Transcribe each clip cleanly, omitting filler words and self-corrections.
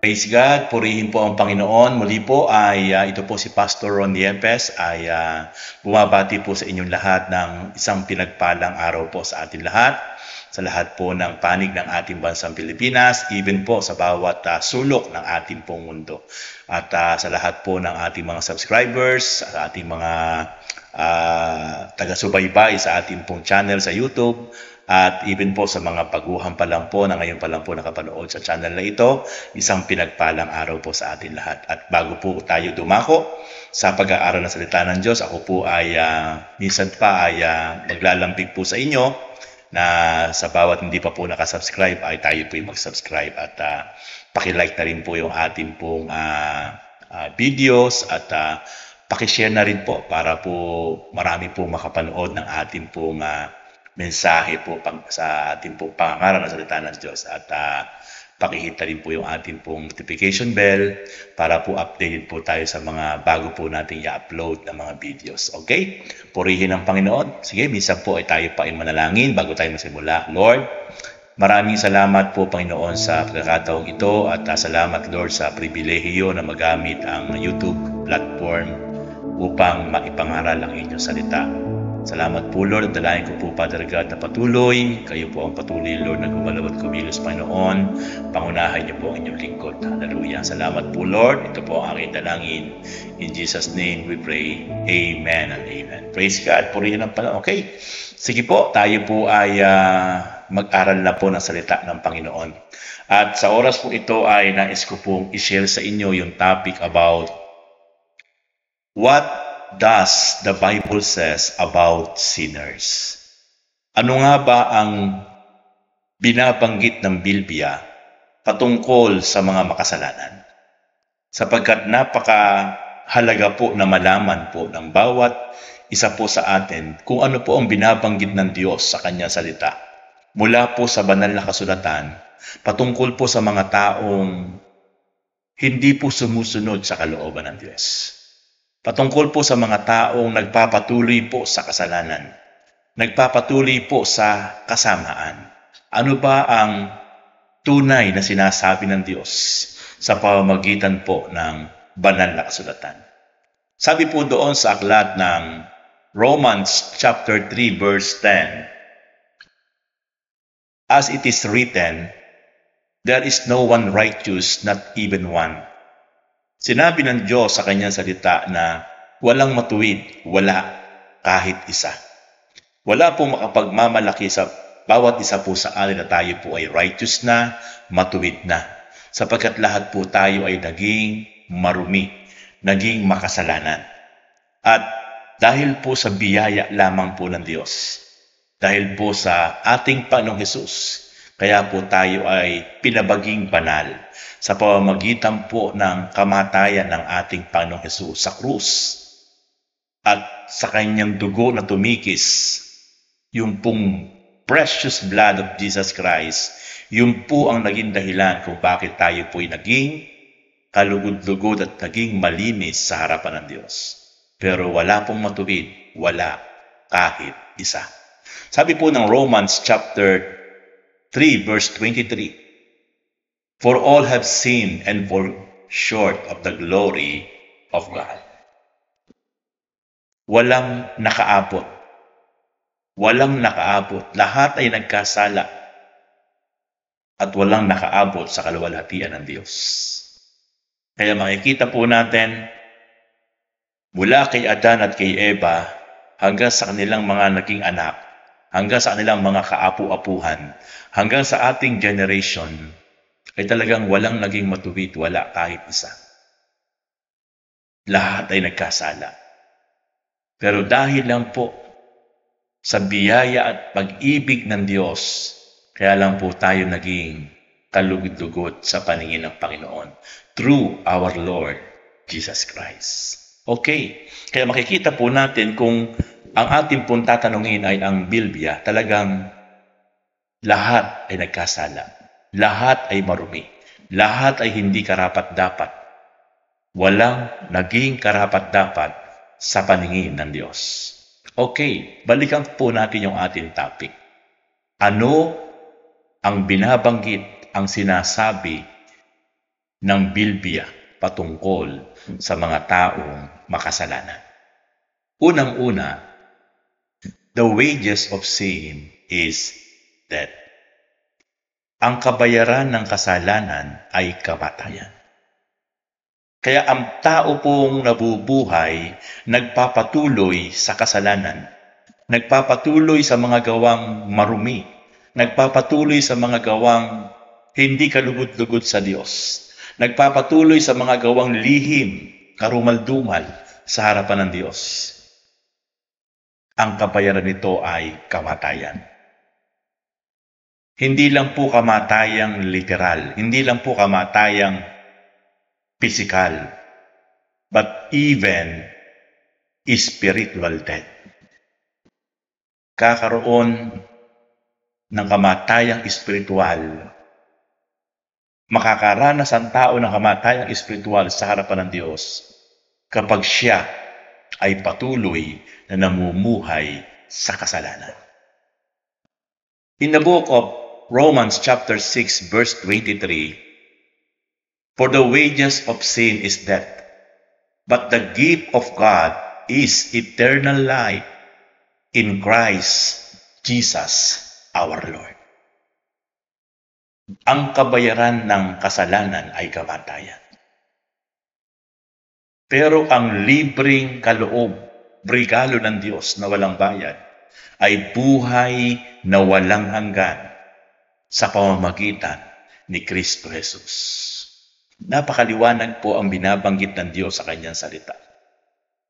Praise God, purihin po ang Panginoon. Muli po ay ito po si Pastor Ron Yepes ay bumabati po sa inyong lahat ng isang pinagpalang araw po sa ating lahat. Sa lahat po ng panig ng ating bansang Pilipinas, even po sa bawat sulok ng ating pong mundo. At sa lahat po ng ating mga subscribers, sa ating mga taga-subaybay sa ating pong channel sa YouTube, at even po sa mga baguhan pa lang po na ngayon pa lang po nakapanood sa channel na ito, isang pinagpalang araw po sa atin lahat. At bago po tayo dumako sa pag-aaral ng salita ng Diyos, ako po ay minsan pa ay maglalambing po sa inyo na sa bawat hindi pa po nakasubscribe ay tayo po yung mag-subscribe at pakilike na rin po yung ating pong videos at pakishare na rin po para po marami po makapanood ng ating pong mensahe po sa ating pong pangangaral ng salita ng Diyos at pakihit rin po yung ating pong notification bell para po updated po tayo sa mga bago po nating i-upload na mga videos. Okay? Purihin ang Panginoon. Sige, minsan po ay tayo pa ay manalangin bago tayo magsimula. Lord, maraming salamat po Panginoon sa pagkakataong ito at salamat Lord sa pribilehiyo na magamit ang YouTube platform upang maipangaral ang inyong salita. Salamat po Lord at dalangin ko po Father God na patuloy. Kayo po ang patuloy Lord na gumalaw at kumilos Panginoon. Pangunahan niyo po ang inyong lingkod. Hallelujah. Salamat po Lord. Ito po ang aking dalangin. In Jesus' name we pray. Amen and amen. Praise God. Purihin ang Panginoon. Okay. Sige po. Tayo po ay mag-aral na po ng salita ng Panginoon. At sa oras po ito ay nais ko pong i-share sa inyo yung topic about what does the Bible says about sinners? Ano nga ba ang binabanggit ng Biblia patungkol sa mga makasalanan? Sapagkat napakahalaga po na malaman po ng bawat isa po sa atin kung ano po ang binabanggit ng Diyos sa kanyang salita. Mula po sa banal na kasulatan, patungkol po sa mga taong hindi po sumusunod sa kalooban ng Diyos. Patungkol po sa mga taong nagpapatuloy po sa kasalanan, nagpapatuloy po sa kasamaan. Ano ba ang tunay na sinasabi ng Diyos sa pamamagitan po ng banal na kasulatan? Sabi po doon sa aklat ng Romans chapter 3 verse 10, as it is written, there is no one righteous, not even one. Sinabi ng Diyos sa kanyang salita na walang matuwid, wala kahit isa. Wala pong makapagmamalaki sa bawat isa po sa atin na tayo po ay righteous na, matuwid na. Sapagkat lahat po tayo ay naging marumi, naging makasalanan. At dahil po sa biyaya lamang po ng Diyos, dahil po sa ating Panginoong Hesus, kaya po tayo ay pinabaging banal sa pamamagitan po ng kamatayan ng ating Panginoong Hesus sa krus. At sa kanyang dugo na tumikis, yung pong precious blood of Jesus Christ, yung po ang naging dahilan kung bakit tayo po ay naging kalugod-lugod at naging malinis sa harapan ng Diyos. Pero wala pong matuwid, wala kahit isa. Sabi po ng Romans chapter 3 verse 23, for all have sinned and fall short of the glory of God. Walang nakaabot. Walang nakaabot. Lahat ay nagkasala at walang nakaabot sa kaluwalhatian ng Diyos. Kaya makikita po natin mula kay Adan at kay Eva hanggang sa kanilang mga naging anak, hanggang sa kanilang mga kaapu-apuhan, hanggang sa ating generation, ay talagang walang naging matuwid, wala kahit isa. Lahat ay nagkasala. Pero dahil lang po sa biyaya at pag-ibig ng Diyos, kaya lang po tayo naging kalugod-lugod sa paningin ng Panginoon through our Lord Jesus Christ. Okay, kaya makikita po natin kung ang ating pong tatanungin ay ang Biblia, talagang lahat ay nagkasala. Lahat ay marumi. Lahat ay hindi karapat-dapat. Walang naging karapat-dapat sa paningin ng Diyos. Okay, balikan po natin yung ating topic. Ano ang binabanggit, ang sinasabi ng Bilbia patungkol sa mga taong makasalanan. Unang-una, the wages of sin is death. Ang kabayaran ng kasalanan ay kamatayan. Kaya ang tao pong nabubuhay, nagpapatuloy sa kasalanan, nagpapatuloy sa mga gawang marumi, nagpapatuloy sa mga gawang hindi kalugod-lugod sa Diyos, nagpapatuloy sa mga gawang lihim, karumal-dumal sa harapan ng Diyos. Ang kabayaran nito ay kamatayan. Hindi lang po kamatayang literal, hindi lang po kamatayang physical, but even spiritual death. Kakaroon ng kamatayang espiritual. Makakaranas ang tao ng kamatayang espiritual sa harapan ng Diyos kapag siya ay patuloy na namumuhay sa kasalanan. In the book of Romans chapter 6 verse 23, for the wages of sin is death, but the gift of God is eternal life in Christ Jesus our Lord. Ang kabayaran ng kasalanan ay kamatayan. Pero ang libreng kaloob, regalo ng Diyos na walang bayad, ay buhay na walang hanggan sa pamamagitan ni Kristo Jesus. Napakaliwanag po ang binabanggit ng Diyos sa kanyang salita.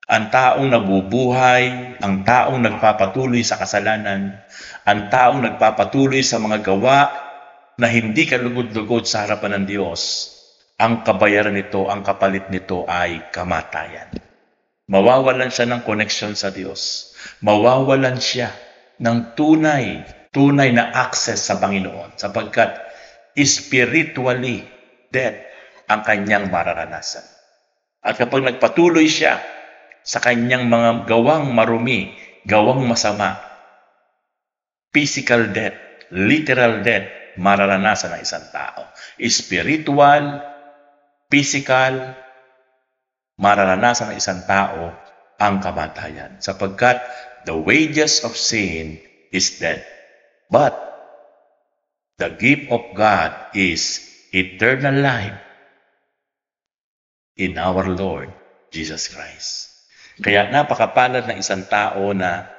Ang taong nabubuhay, ang taong nagpapatuloy sa kasalanan, ang taong nagpapatuloy sa mga gawa na hindi kalugod-lugod sa harapan ng Diyos, ang kabayaran nito, ang kapalit nito ay kamatayan. Mawawalan siya ng connection sa Diyos. Mawawalan siya ng tunay na access sa Panginoon sapagkat spiritually dead ang kanyang mararanasan. At kapag nagpatuloy siya sa kanyang mga gawang marumi, gawang masama, physical death, literal death, mararanasan ng isang tao. Spiritual, physical, mararanasan ng isang tao ang kamatayan. Sapagkat the wages of sin is death. But the gift of God is eternal life in our Lord Jesus Christ. Kaya napakapalad ng isang tao na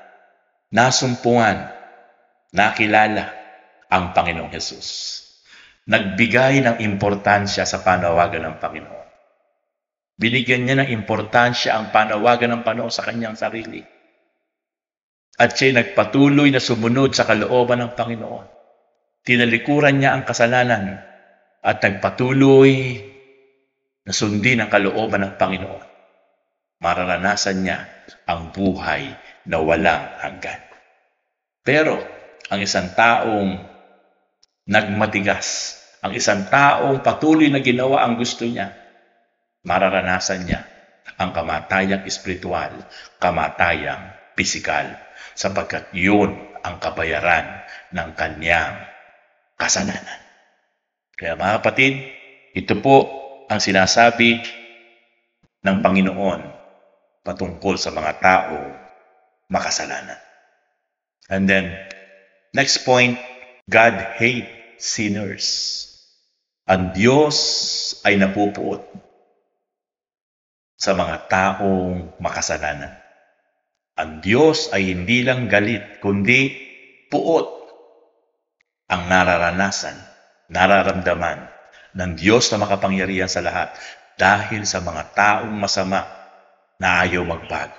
nasumpungan, nakilala ang Panginoong Jesus. Nagbigay ng importansya sa panawagan ng Panginoon. Binigyan niya ng importansya ang panawagan ng Panginoon sa kanyang sarili. At siya'y nagpatuloy na sumunod sa kalooban ng Panginoon. Tinalikuran niya ang kasalanan at nagpatuloy na sundin ang kalooban ng Panginoon. Mararanasan niya ang buhay na walang hanggan. Pero ang isang taong nagmatigas, ang isang taong patuloy na ginawa ang gusto niya, mararanasan niya ang kamatayang espiritual, kamatayang pisikal, sapagkat yun ang kabayaran ng kanyang kasalanan. Kaya mga kapatid, ito po ang sinasabi ng Panginoon patungkol sa mga tao makasalanan. And then, next point, God hates sinners. Ang Diyos ay napupuot sa mga taong makasalanan. Ang Diyos ay hindi lang galit, kundi puot ang nararanasan, nararamdaman ng Diyos na makapangyarihan sa lahat dahil sa mga taong masama na ayaw magbago.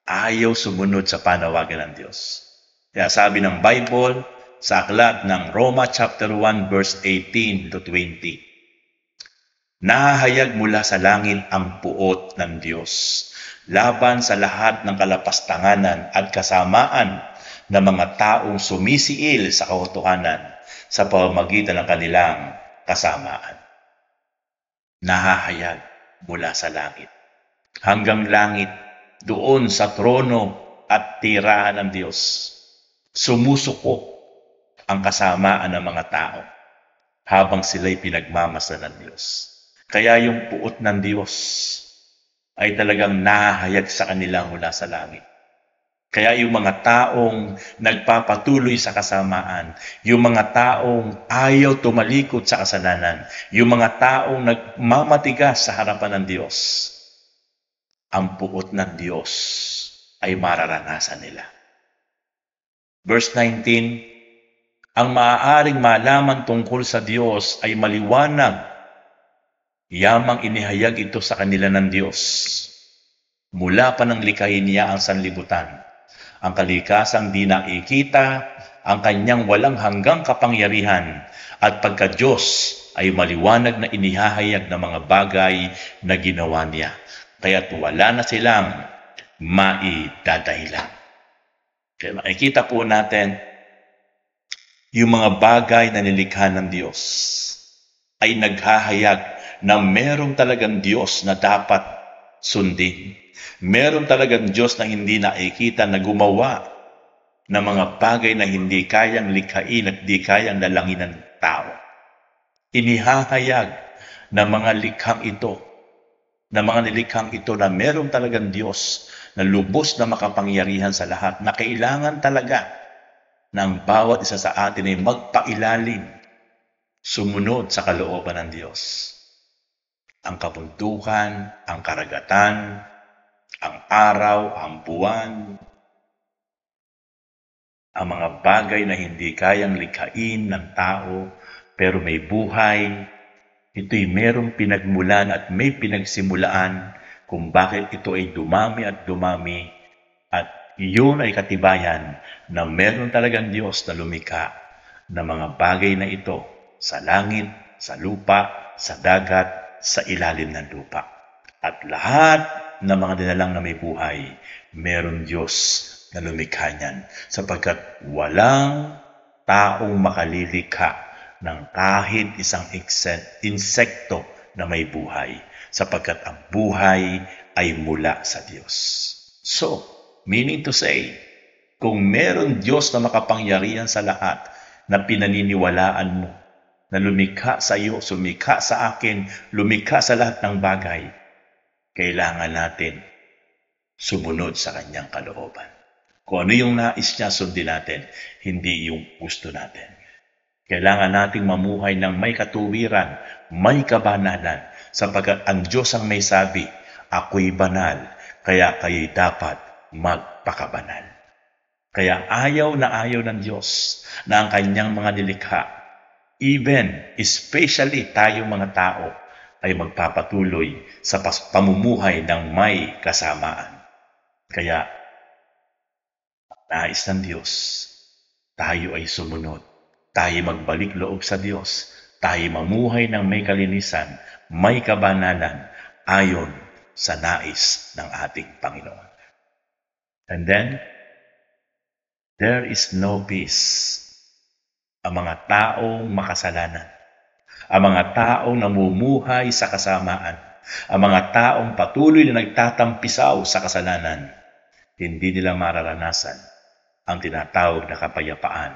Ayaw sumunod sa panawagan ng Diyos. Kaya sabi ng Bible sa aklat ng Roma chapter 1 verse 18 to 20, nahahayag mula sa langit ang puot ng Diyos laban sa lahat ng kalapastanganan at kasamaan ng mga taong sumisiil sa katotohanan sa pamamagitan ng kanilang kasamaan. Nahahayag mula sa langit hanggang langit, doon sa trono at tirahan ng Diyos, sumusuko ang kasamaan ng mga tao habang sila'y pinagmamasdan ng Diyos. Kaya yung puot ng Diyos ay talagang nahahayag sa kanila mula sa langit. Kaya yung mga taong nagpapatuloy sa kasamaan, yung mga taong ayaw tumalikod sa kasalanan, yung mga taong nagmamatigas sa harapan ng Diyos, ang puot ng Diyos ay mararanasan nila. Verse 19, ang maaaring malaman tungkol sa Diyos ay maliwanag. Yamang inihayag ito sa kanila ng Diyos. Mula pa nang likhain niya ang sanlibutan, ang kalikasang di nakikita, ang kanyang walang hanggang kapangyarihan, at pagka-Diyos ay maliwanag na inihahayag ng mga bagay na ginawa niya. Kaya't wala na silang maidadahilan. Kaya makikita po natin, yung mga bagay na nilikha ng Diyos ay naghahayag na meron talagang Diyos na dapat sundin. Meron talagang Diyos na hindi nakikita na gumawa ng mga bagay na hindi kayang likhain at di kayang dalangin ng tao. Inihahayag na mga likhang ito, na meron talagang Diyos na lubos na makapangyarihan sa lahat, na kailangan talaga ng bawat isa sa atin ay magpailalim, sumunod sa kalooban ng Diyos. Ang kabundukan, ang karagatan, ang araw, ang buwan, ang mga bagay na hindi kayang likhain ng tao, pero may buhay, ito'y merong pinagmulan at may pinagsimulaan kung bakit ito ay dumami at dumami, at iyon ay katibayan na meron talagang Diyos na lumikha ng mga bagay na ito sa langit, sa lupa, sa dagat, sa ilalim ng lupa. At lahat ng mga dinalang na may buhay, meron Diyos na lumikha niyan, sapagkat walang taong makalilikha ng kahit isang insekto na may buhay, sapagkat ang buhay ay mula sa Diyos. So, meaning to say, kung meron Diyos na makapangyarihan sa lahat na pinaniniwalaan mo, na lumikha sa iyo, lumikha sa akin, lumikha sa lahat ng bagay, kailangan natin sumunod sa kanyang kalooban. Kung ano yung nais niya, sundin natin, hindi yung gusto natin. Kailangan nating mamuhay ng may katuwiran, may kabanalan, sapagkat ang Diyos ang may sabi, ako'y banal, kaya kayo'y dapat magpakabanal. Kaya ayaw ng Diyos na ang kanyang mga nilikha, especially tayong mga tao, ay magpapatuloy sa pamumuhay ng may kasamaan. Kaya, nais ng Diyos, tayo ay sumunod. Tayo magbalik loob sa Diyos. Tayo mamuhay ng may kalinisan, may kabanalan, ayon sa nais ng ating Panginoon. And then, there is no peace. Ang mga taong makasalanan, ang mga taong namumuhay sa kasamaan, ang mga taong patuloy na nagtatampisaw sa kasalanan, hindi nila mararanasan ang tinatawag na kapayapaan,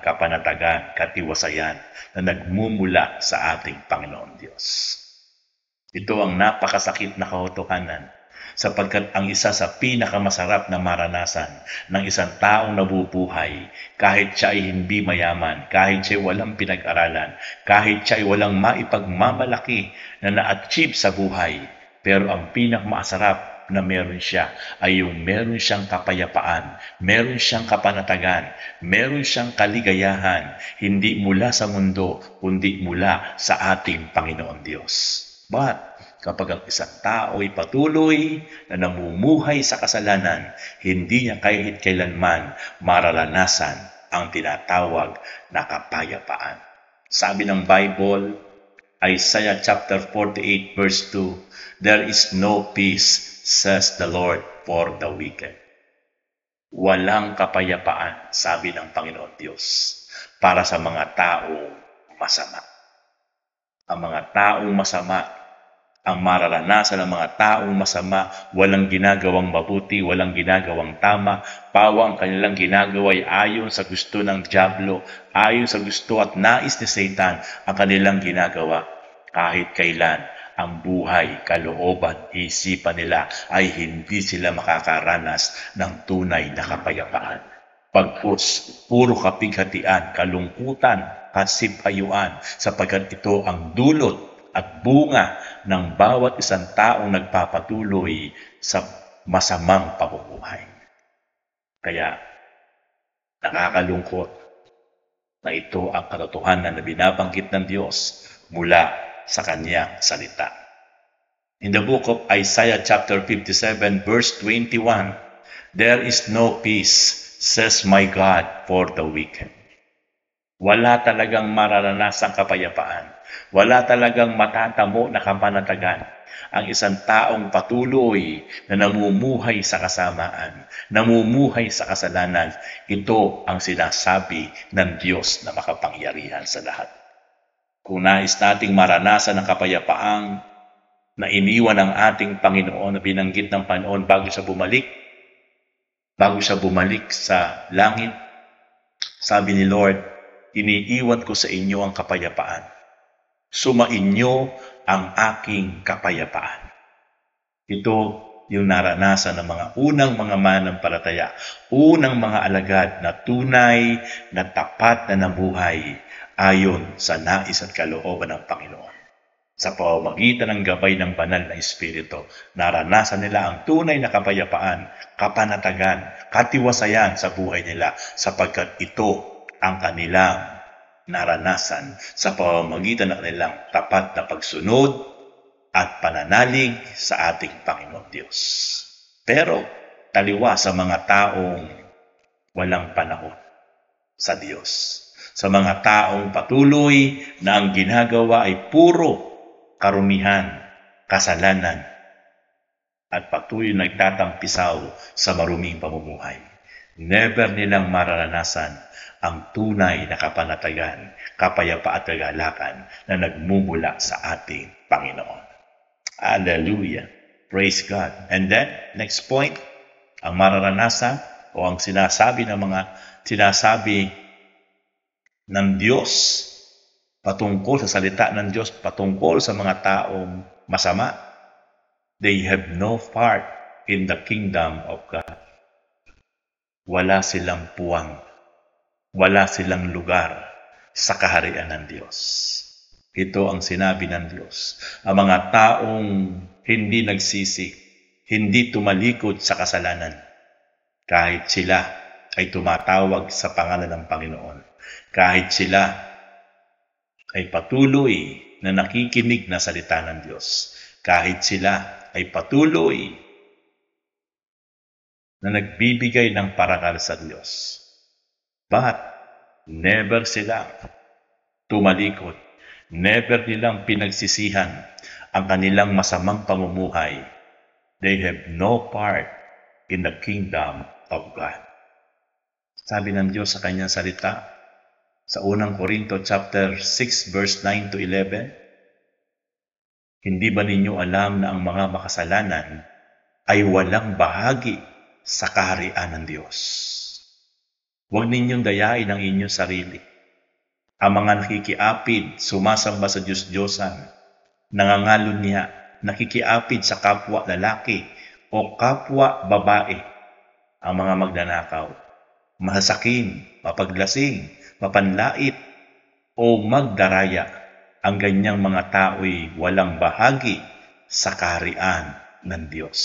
kapanatagan, katiwasayan na nagmumula sa ating Panginoon Diyos. Ito ang napakasakit na katotohanan, sapagkat ang isa sa pinakamasarap na maranasan ng isang taong nabubuhay, kahit siya ay hindi mayaman, kahit siya ay walang pinag-aralan, kahit siya ay walang maipagmamalaki na na-achieve sa buhay, pero ang pinakamasarap na meron siya ay yung meron siyang kapayapaan, meron siyang kapanatagan, meron siyang kaligayahan, hindi mula sa mundo, kundi mula sa ating Panginoon Diyos. But kapag ang isang tao ay patuloy na namumuhay sa kasalanan, hindi niya kahit kailanman mararanasan ang tinatawag na kapayapaan. Sabi ng Bible, Isaiah chapter 48 verse 2, there is no peace, says the Lord, for the wicked. Walang kapayapaan, sabi ng Panginoon Diyos, para sa mga taong masama. Ang mga taong masama, ang mararanasan ng mga taong masama, walang ginagawang mabuti, walang ginagawang tama, pawang kanilang ginagawa ay ayon sa gusto ng dyablo, ayon sa gusto at nais ni Satan ang kanilang ginagawa. kahit kailan ang buhay, kalooban, isipan nila ay hindi sila makakaranas ng tunay na kapayapaan. Pagkus, puro kapighatian, kalungkutan, kasipayuan, sapagkat ito ang dulot at bunga ng bawat isang taong nagpapatuloy sa masamang pamumuhay. Kaya, nakakalungkot na ito ang katotohanan na binabanggit ng Diyos mula sa kanyang salita. In the book of Isaiah chapter 57 verse 21, "There is no peace, says my God, for the wicked." Wala talagang mararanasang kapayapaan. Wala talagang matatamo na kapanatagan ang isang taong patuloy na namumuhay sa kasamaan, namumuhay sa kasalanan. Ito ang sinasabi ng Diyos na makapangyarihan sa lahat. Kung nais nating maranasan ang kapayapaang na iniwan ng ating Panginoon na binanggit ng Panginoon bago siya bumalik sa langit, sabi ni Lord, "Iniiwan ko sa inyo ang kapayapaan. Sumainyo ang aking kapayapaan." Ito yung naranasan ng mga unang mga manampalataya, unang mga alagad na tunay na tapat na nabuhay ayon sa nais at kalooban ng Panginoon. Sa pamamagitan ng gabay ng banal na Espiritu, naranasan nila ang tunay na kapayapaan, kapanatagan, katiwasayan sa buhay nila sapagkat ito ang kanilang naranasan sa pamamagitan ng kanilang tapat na pagsunod at pananalig sa ating Panginoon Diyos. Pero taliwa sa mga taong walang panahon sa Diyos. Sa mga taong patuloy na ang ginagawa ay puro karumihan, kasalanan, at patuloy nagtatampisaw sa maruming pamumuhay. Never nilang mararanasan ang tunay na kapanatagan, kapayapaan at kagalakan na nagmumula sa ating Panginoon. Hallelujah! Praise God! And then, next point, ang mararanasan o ang sinasabi ng Diyos patungkol sa salita ng Diyos, patungkol sa mga taong masama. They have no part in the kingdom of God. Wala silang puwang, wala silang lugar sa kaharian ng Diyos. Ito ang sinabi ng Diyos. Ang mga taong hindi nagsisi, hindi tumalikod sa kasalanan, kahit sila ay tumatawag sa pangalan ng Panginoon, kahit sila ay patuloy na nakikinig na salita ng Diyos, kahit sila ay patuloy na nagbibigay ng parangal sa Diyos. But never silang tumalikod, never nilang pinagsisihan ang kanilang masamang pamumuhay. They have no part in the kingdom of God. Sabi ng Diyos sa kanyang salita, sa unang Korinto chapter 6 verse 9 to 11, "Hindi ba ninyo alam na ang mga makasalanan ay walang bahagi sa kaharian ng Diyos? Huwag ninyong dayain ang inyong sarili. Ang mga nakikiapid, sumasamba sa Diyos-Diyosan, nangangalunya, nakikiapid sa kapwa lalaki o kapwa babae, ang mga magnanakaw, masasakin, mapaglasing, mapanlait, o magdaraya, ang ganyang mga tao'y walang bahagi sa kaharian ng Diyos."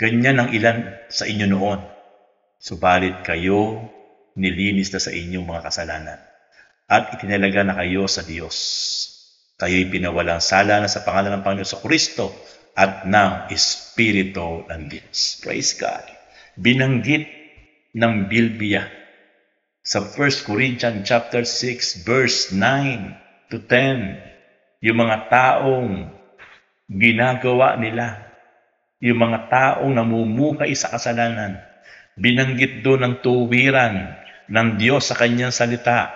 Ganyan ang ilan sa inyo noon, subalit kayo nilinis na sa inyong mga kasalanan at itinalaga na kayo sa Diyos. Kayo'y pinawalang sala na sa pangalan ng Panginoon sa Kristo at ng Espiritu ng Diyos. Praise God! Binanggit ng Bilbia sa 1 Corinthians chapter 6 verse 9 to 10, yung mga taong ginagawa nila, yung mga taong namumuhay sa kasalanan, binanggit doon ng tuwiran ng Diyos sa kanyang salita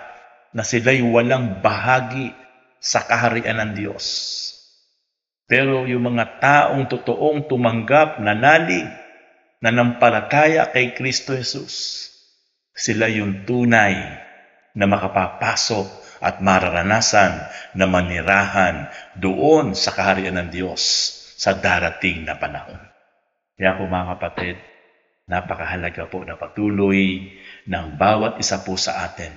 na sila'y walang bahagi sa kaharian ng Diyos. Pero yung mga taong totoong tumanggap, nanalig, nanampalataya kay Kristo Jesus, sila yung tunay na makapapasok at mararanasan na manirahan doon sa kaharian ng Diyos sa darating na panahon. Kaya po mga kapatid, napakahalaga po na patuloy ng bawat isa po sa atin,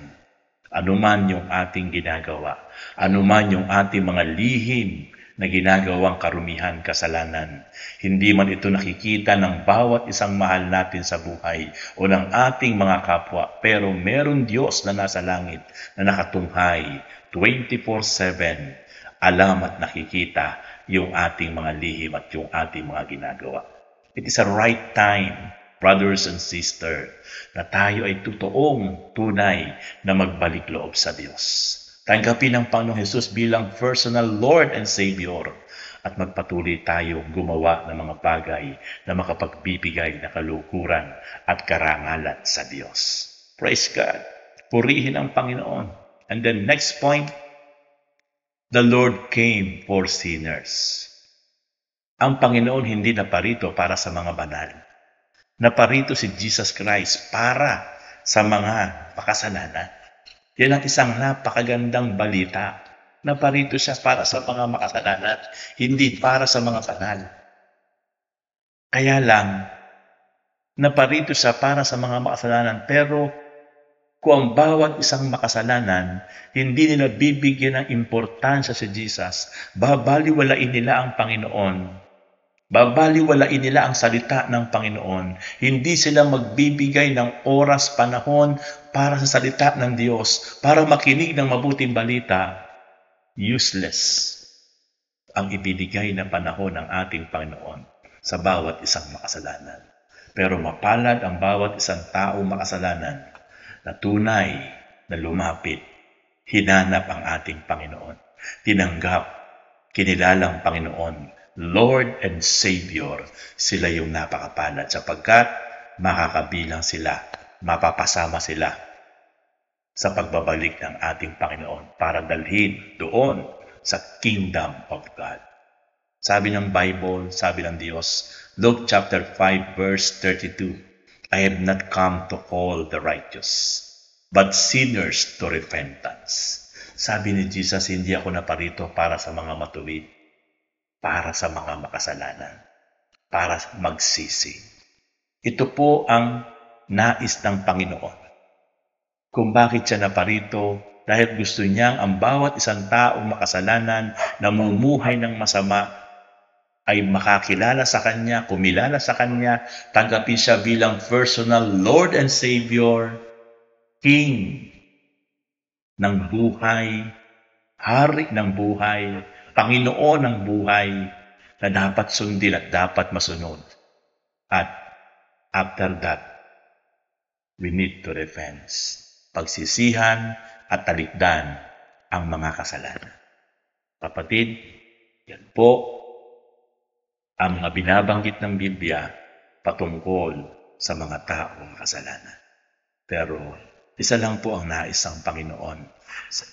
anuman yung ating ginagawa, anuman yung ating mga lihim na ginagawang karumihan kasalanan. Hindi man ito nakikita ng bawat isang mahal natin sa buhay o ng ating mga kapwa, pero meron Diyos na nasa langit na nakatunghay 24/7, alam at nakikita yung ating mga lihim at yung ating mga ginagawa. It is a right time, brothers and sisters, na tayo ay totoong tunay na magbalik loob sa Diyos. Tanggapin ang Panginoong Hesus bilang personal Lord and Savior at magpatuloy tayo gumawa ng mga bagay na makapagbibigay na kalukuran at karangalan sa Diyos. Praise God. Purihin ang Panginoon. And then next point, the Lord came for sinners. Ang Panginoon hindi naparito para sa mga banal. Naparito si Jesus Christ para sa mga makasalanan. Yan ang isang napakagandang balita. Naparito siya para sa mga makasalanan, hindi para sa mga banal. Kaya lang, naparito siya para sa mga makasalanan, pero kung ang bawat isang makasalanan, hindi nila bibigyan ng importansya si Jesus, babaliwalain nila ang Panginoon. Babaliwalain nila ang salita ng Panginoon. Hindi sila magbibigay ng oras, panahon para sa salita ng Diyos, para makinig ng mabuting balita. Useless ang ibinigay na panahon ng ating Panginoon sa bawat isang makasalanan. Pero mapalad ang bawat isang taong makasalanan na tunay na lumapit, hinanap ang ating Panginoon, tinanggap, kinilalang Panginoon, Lord and Savior. Sila yung napakapalad sapagkat makakabilang sila, mapapasama sila sa pagbabalik ng ating Panginoon para dalhin doon sa Kingdom of God. Sabi ng Bible, sabi ng Diyos, Luke chapter 5 verse 32, I have not come to call the righteous, but sinners to repentance. Sabi ni Jesus, hindi ako naparito para sa mga matuwid, para sa mga makasalanan, para magsisi. Ito po ang nais ng Panginoon. Kung bakit siya naparito, dahil gusto niyang ang bawat isang taong makasalanan, namumuhay ng masama, ay makakilala sa Kanya, kumilala sa Kanya, tanggapin siya bilang personal Lord and Savior, King ng buhay, Hari ng buhay, Panginoon ng buhay na dapat sundin at dapat masunod. At after that, we need to repent. Pagsisihan at talikdan ang mga kasalanan. Kapatid, yan po ang mga binabanggit ng Biblia patungkol sa mga taong kasalanan. Pero isa lang po ang nais ng Panginoon.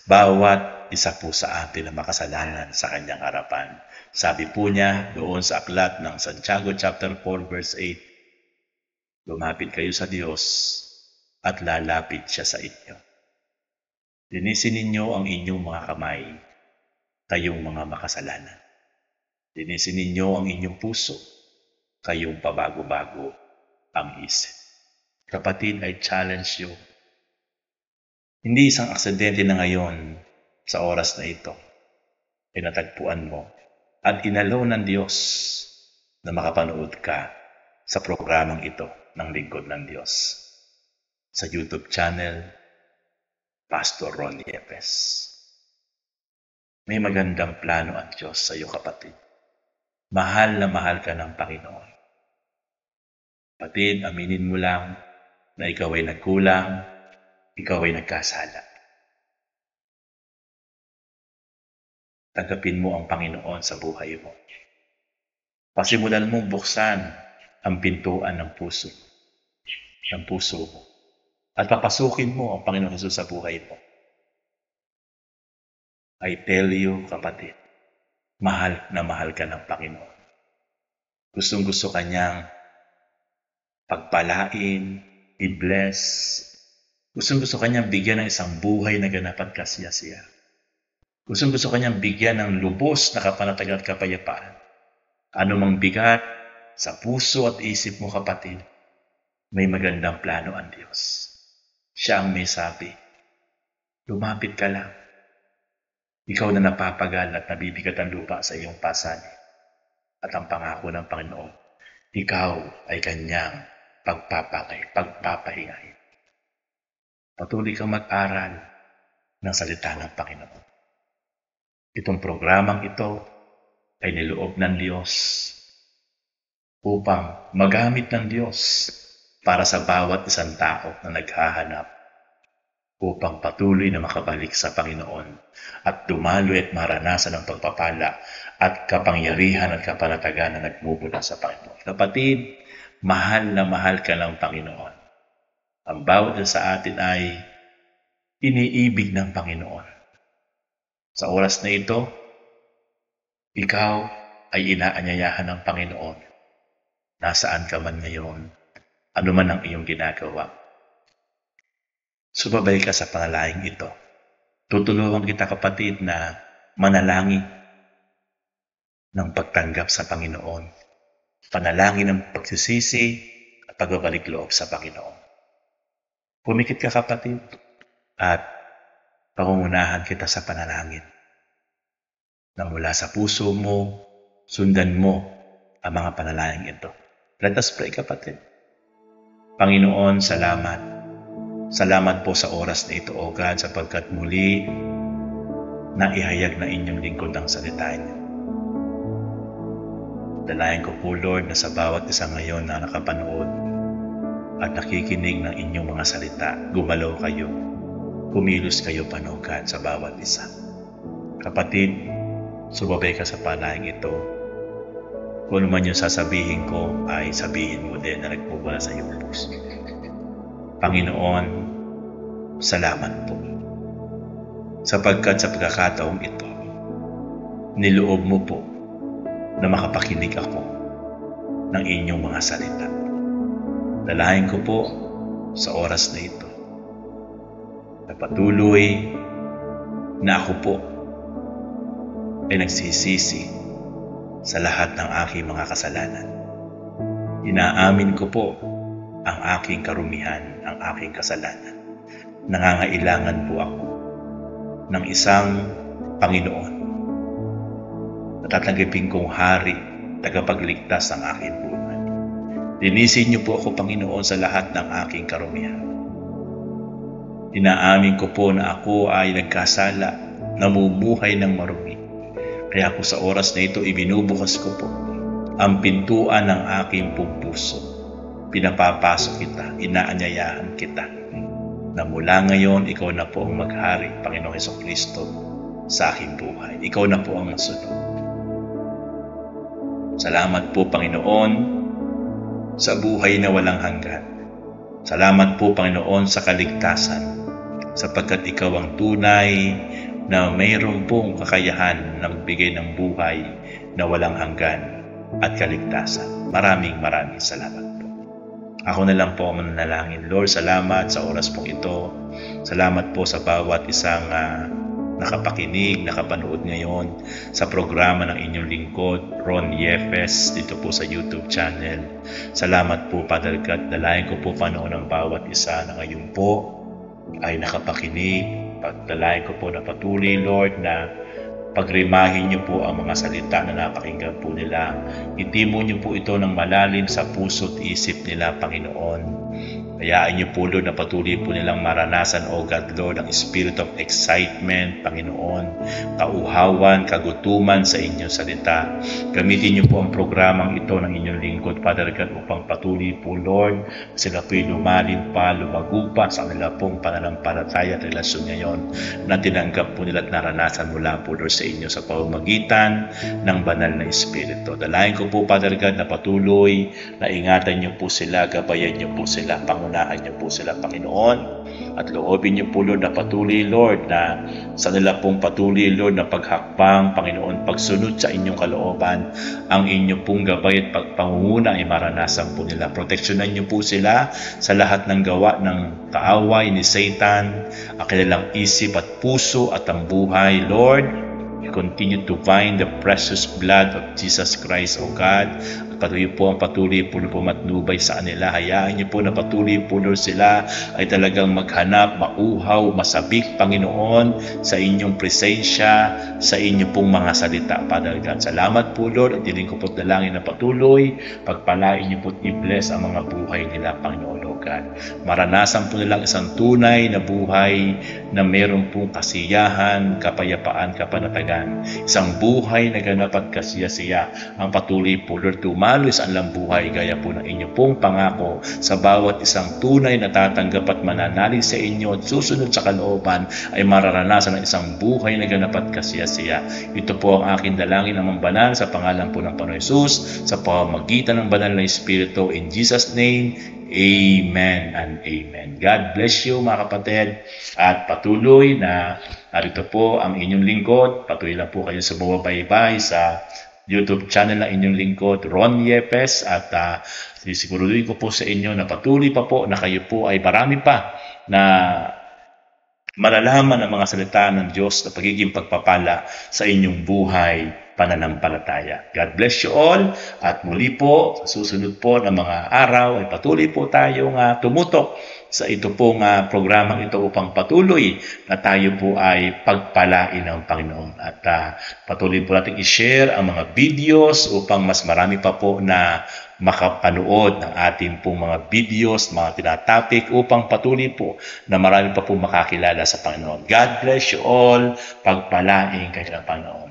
Bawat isa po sa atin na makasalanan sa kanyang harapan. Sabi po niya doon sa aklat ng Santiago chapter 4 verse 8, lumapit kayo sa Diyos at lalapit siya sa inyo. Linisin ninyo ang inyong mga kamay, kayong mga makasalanan. Linisin ninyo ang inyong puso, kayong pabago-bago ang isip. Kapatid, I challenge you. Hindi isang aksidente na ngayon sa oras na ito ay natagpuan mo at inalaw ng Diyos na makapanood ka sa programang ito ng Lingkod ng Diyos sa YouTube channel Pastor Ronnie Yepes. May magandang plano ang Diyos sa iyo, kapatid. Mahal na mahal ka ng Panginoon. Kapatid, aminin mo lang na ikaw ay nagkulang, ikaw ay nagkasala. Tanggapin mo ang Panginoon sa buhay mo. Pasimulan mong buksan ang pintuan ng puso mo. At papasukin mo ang Panginoon Hesus sa buhay mo. I tell you, kapatid, mahal na mahal ka ng Panginoon. Gustong-gusto ka niyang pagpalain, i-bless, Gusto kanyang bigyan ng isang buhay na ganap at kasiyasiya. Gusto kanyang bigyan ng lubos na kapanatagan at kapayapaan. Ano mang bigat sa puso at isip mo, kapatid, may magandang plano ang Diyos. Siya ang may sabi, lumapit ka lang. Ikaw na napapagal at nabibigat ang lupa sa iyong pasanin. At ang pangako ng Panginoon, ikaw ay kanyang pagpapahingahin. Patuloy kang mag-aral ng salita ng Panginoon. Itong programang ito ay niloob ng Diyos upang magamit ng Diyos para sa bawat isang tao na naghahanap upang patuloy na makabalik sa Panginoon at dumaloy at maranasan ang pagpapala at kapangyarihan at kapanatagan na nagmumula sa Panginoon. Kapatid, mahal na mahal ka ng Panginoon. Ang bawat isa sa atin ay iniibig ng Panginoon. Sa oras na ito, ikaw ay inaanyayahan ng Panginoon. Nasaan ka man ngayon, ano man ang iyong ginagawa. Sumabay ka sa panalangin ito. Tutulungan kita, kapatid, na manalangin ng pagtanggap sa Panginoon. Panalangin ng pagsisisi at pagbabalik loob sa Panginoon. Pumikit ka, kapatid, at pangungunahan kita sa panalangin. Na mula sa puso mo, sundan mo ang mga panalangin ito. Let us pray, kapatid. Panginoon, salamat. Salamat po sa oras na ito, O God, sapagkat muli na ihayag na inyong lingkod ang salita niyo. Dalayan ko po, Lord, na sa bawat isa ngayon na nakapanood at nakikinig ng inyong mga salita, gumalaw kayo, kumilos kayo, panukat sa bawat isa. Kapatid, sumabay ka sa panalangin ito. Kung ano man yung sasabihin ko, ay sabihin mo din na nagmumula sa iyong puso. Panginoon, salamat po. Sapagkat sa pagkakataong ito, niloob mo po na makapakinig ako ng inyong mga salita. Dalahin ko po sa oras na ito na patuloy na ako po ay nagsisisi sa lahat ng aking mga kasalanan. Inaamin ko po ang aking karumihan, ang aking kasalanan. Nangangailangan po ako ng isang Panginoon na tatanggapin kong hari, tagapagligtas ng aking buhay. Linisin niyo po ako, Panginoon, sa lahat ng aking karumihan. Inaamin ko po na ako ay nagkasala, namumuhay ng marumi. Kaya po sa oras na ito, ibinubukas ko po ang pintuan ng aking puso. Pinapapasok kita, inaanyayahan kita na mula ngayon, ikaw na po ang maghari, Panginoong Jesucristo, sa aking buhay. Ikaw na po ang masunod. Salamat po, Panginoon, sa buhay na walang hanggan. Salamat po, Panginoon, sa kaligtasan, sapagkat ikaw ang tunay na mayroon pong kakayahan na magbigay ng buhay na walang hanggan at kaligtasan. Maraming salamat po. Ako na lang po ang mananalangin. Lord, salamat sa oras pong ito. Salamat po sa bawat isang nakapakinig, nakapanood ngayon sa programa ng inyong lingkod, Ron Yepes, dito po sa YouTube channel. Salamat po, Father God. Dalayan ko po, Panginoon, ang bawat isa na ngayon po ay nakapakinig. Pagdalayan ko po na patuloy, Lord, na pagrimahin niyo po ang mga salita na napakinggan po nila. Itimo niyo po ito ng malalim sa puso at isip nila, Panginoon. Hayaan niyo po, Lord, na patuloy po nilang maranasan, O God, Lord, ang spirit of excitement, Panginoon, kauhawan, kagutuman sa inyong salita. Gamitin niyo po ang programang ito ng inyong lingkod, Father God, upang patuloy po, Lord, sila po'y lumalim pa, lumago pa sa kanila pong pananampalataya at relasyon ngayon na tinanggap po nila at naranasan mula po, Lord, sa inyo sa pamamagitan ng banal na Espiritu. Dalayan ko po, Father God, na patuloy na ingatan niyo po sila, gabayan niyo po sila, Panginoon, pangunahan niyo po sila, Panginoon. At loobin niyo po, Lord, na patuloy, Lord, na sa nila pong patuloy, Lord, na paghakbang, Panginoon, pagsunod sa inyong kalooban, ang inyong pong gabay at pagpangunguna ay maranasan po nila. Proteksyonan niyo po sila sa lahat ng gawa ng kaaway ni Satan, ang kanilang isip at puso at ang buhay, Lord. You continue to bind the precious blood of Jesus Christ, O God. At patuloy po matnubay sa kanila. Hayaan niyo po na patuloy po, Lord, sila ay talagang maghanap, mauhaw, masabik, Panginoon, sa inyong presensya, sa inyong pong mga salita, Father God. Salamat po, Lord, at diling ko po dalangin na patuloy. Pagpalain niyo po at i-bless ang mga buhay nila, Panginoon, O God. Maranasan po nilang isang tunay na buhay na meron pong kasiyahan, kapayapaan, kapanatagan. Isang buhay na ganap at kasiyasiya ang patuloy po, Lord, tumalo sa anlang buhay gaya po ng inyong pong pangako sa bawat isang tunay na tatanggap at mananalig sa inyo at susunod sa kalooban ay mararanasan ng isang buhay na ganap at kasiyasiya. Ito po ang aking dalangin ng banal sa pangalan po ng Panginoon Hesus sa pamamagitan ng banal na Espiritu. In Jesus' name, Amen and Amen. God bless you, mga kapatid, at patuloy na narito po ang inyong lingkod. Patuloy lang po kayo sa bumabaybay sa YouTube channel ng inyong lingkod, Ron Yepes, at sisiguruduhin ko po sa inyo na patuloy pa po na kayo po ay marami pa na malalaman ang mga salita ng Diyos na pagiging pagpapala sa inyong buhay pananampalataya. God bless you all, at muli po, sa susunod po ng mga araw ay patuloy po tayong tumutok sa ito pong programang ito upang patuloy na tayo po ay pagpalain ng Panginoon. At patuloy po natin i-share ang mga videos upang mas marami pa po na makapanood ng ating pong mga videos, mga tinatopic, upang patuloy po na marami pa po makakilala sa Panginoon. God bless you all. Pagpalain kayo ng Panginoon.